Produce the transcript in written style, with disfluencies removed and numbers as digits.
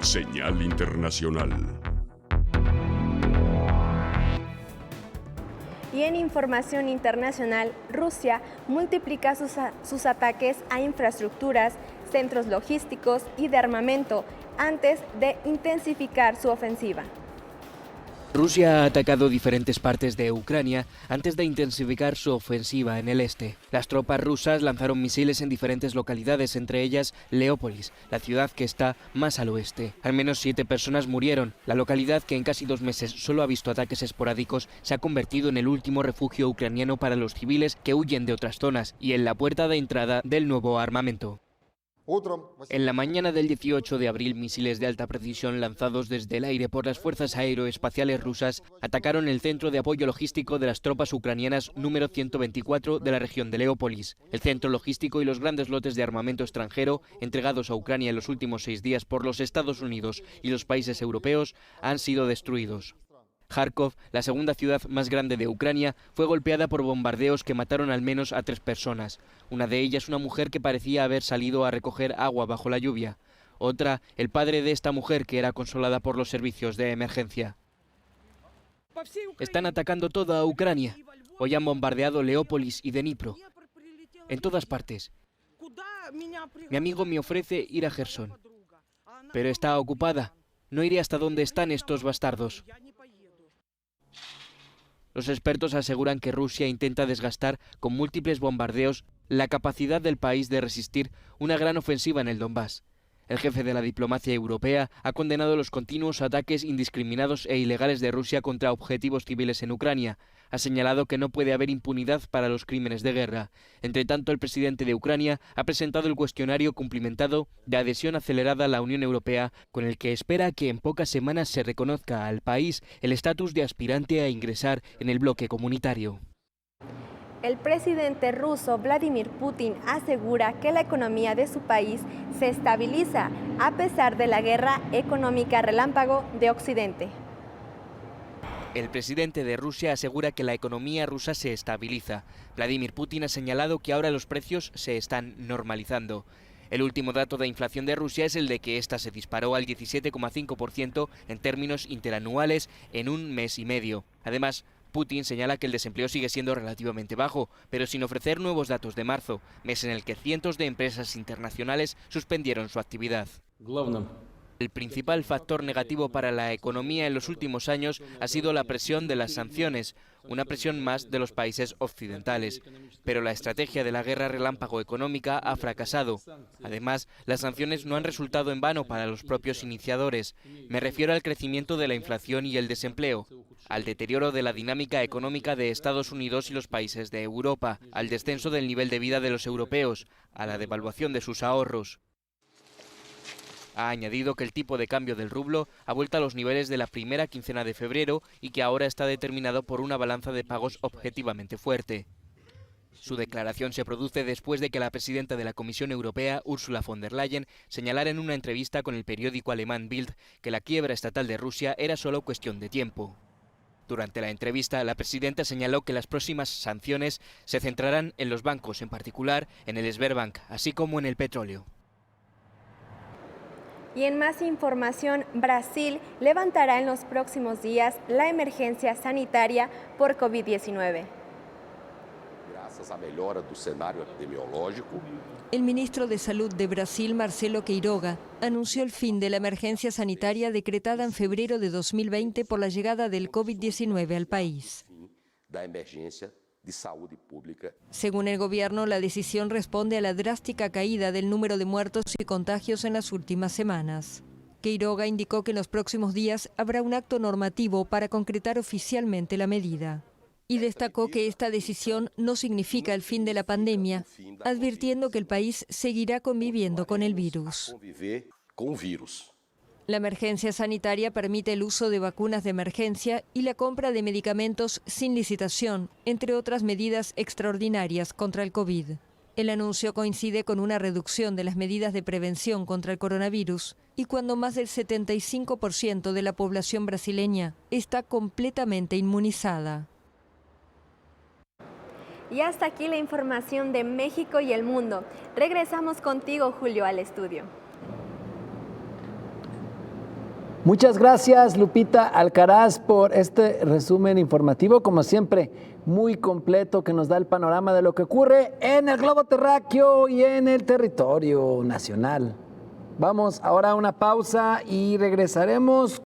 Señal Internacional. Y en información internacional, Rusia multiplica sus ataques a infraestructuras, centros logísticos y de armamento antes de intensificar su ofensiva. Rusia ha atacado diferentes partes de Ucrania antes de intensificar su ofensiva en el este. Las tropas rusas lanzaron misiles en diferentes localidades, entre ellas Leópolis, la ciudad que está más al oeste. Al menos 7 personas murieron. La localidad, que en casi 2 meses solo ha visto ataques esporádicos, se ha convertido en el último refugio ucraniano para los civiles que huyen de otras zonas y en la puerta de entrada del nuevo armamento. En la mañana del 18 de abril, misiles de alta precisión lanzados desde el aire por las fuerzas aeroespaciales rusas atacaron el centro de apoyo logístico de las tropas ucranianas número 124 de la región de Leópolis. El centro logístico y los grandes lotes de armamento extranjero entregados a Ucrania en los últimos 6 días por los Estados Unidos y los países europeos han sido destruidos. Kharkov, la segunda ciudad más grande de Ucrania, fue golpeada por bombardeos que mataron al menos a 3 personas. Una de ellas, una mujer que parecía haber salido a recoger agua bajo la lluvia. Otra, el padre de esta mujer, que era consolada por los servicios de emergencia. Están atacando toda Ucrania. Hoy han bombardeado Leópolis y Dnipro. En todas partes. Mi amigo me ofrece ir a Gerson, pero está ocupada. No iré hasta donde están estos bastardos. Los expertos aseguran que Rusia intenta desgastar con múltiples bombardeos la capacidad del país de resistir una gran ofensiva en el Donbass. El jefe de la diplomacia europea ha condenado los continuos ataques indiscriminados e ilegales de Rusia contra objetivos civiles en Ucrania. Ha señalado que no puede haber impunidad para los crímenes de guerra. Entre tanto, el presidente de Ucrania ha presentado el cuestionario cumplimentado de adhesión acelerada a la Unión Europea, con el que espera que en pocas semanas se reconozca al país el estatus de aspirante a ingresar en el bloque comunitario. El presidente ruso Vladimir Putin asegura que la economía de su país se estabiliza a pesar de la guerra económica relámpago de Occidente. El presidente de Rusia asegura que la economía rusa se estabiliza. Vladimir Putin ha señalado que ahora los precios se están normalizando. El último dato de inflación de Rusia es el de que ésta se disparó al 17,5% en términos interanuales en un mes y medio. Además, Putin señala que el desempleo sigue siendo relativamente bajo, pero sin ofrecer nuevos datos de marzo, mes en el que cientos de empresas internacionales suspendieron su actividad. El principal factor negativo para la economía en los últimos años ha sido la presión de las sanciones, una presión más de los países occidentales. Pero la estrategia de la guerra relámpago económica ha fracasado. Además, las sanciones no han resultado en vano para los propios iniciadores. Me refiero al crecimiento de la inflación y el desempleo, al deterioro de la dinámica económica de Estados Unidos y los países de Europa, al descenso del nivel de vida de los europeos, a la devaluación de sus ahorros. Ha añadido que el tipo de cambio del rublo ha vuelto a los niveles de la primera quincena de febrero y que ahora está determinado por una balanza de pagos objetivamente fuerte. Su declaración se produce después de que la presidenta de la Comisión Europea, Ursula von der Leyen, señalara en una entrevista con el periódico alemán Bild que la quiebra estatal de Rusia era solo cuestión de tiempo. Durante la entrevista, la presidenta señaló que las próximas sanciones se centrarán en los bancos, en particular en el Sberbank, así como en el petróleo. Y en más información, Brasil levantará en los próximos días la emergencia sanitaria por COVID-19. El ministro de Salud de Brasil, Marcelo Queiroga, anunció el fin de la emergencia sanitaria decretada en febrero de 2020 por la llegada del COVID-19 al país. Según el gobierno, la decisión responde a la drástica caída del número de muertos y contagios en las últimas semanas. Queiroga indicó que en los próximos días habrá un acto normativo para concretar oficialmente la medida. Y destacó que esta decisión no significa el fin de la pandemia, advirtiendo que el país seguirá conviviendo con el virus. La emergencia sanitaria permite el uso de vacunas de emergencia y la compra de medicamentos sin licitación, entre otras medidas extraordinarias contra el COVID. El anuncio coincide con una reducción de las medidas de prevención contra el coronavirus y cuando más del 75% de la población brasileña está completamente inmunizada. Y hasta aquí la información de México y el mundo. Regresamos contigo, Julio, al estudio. Muchas gracias, Lupita Alcaraz, por este resumen informativo, como siempre, muy completo, que nos da el panorama de lo que ocurre en el globo terráqueo y en el territorio nacional. Vamos ahora a una pausa y regresaremos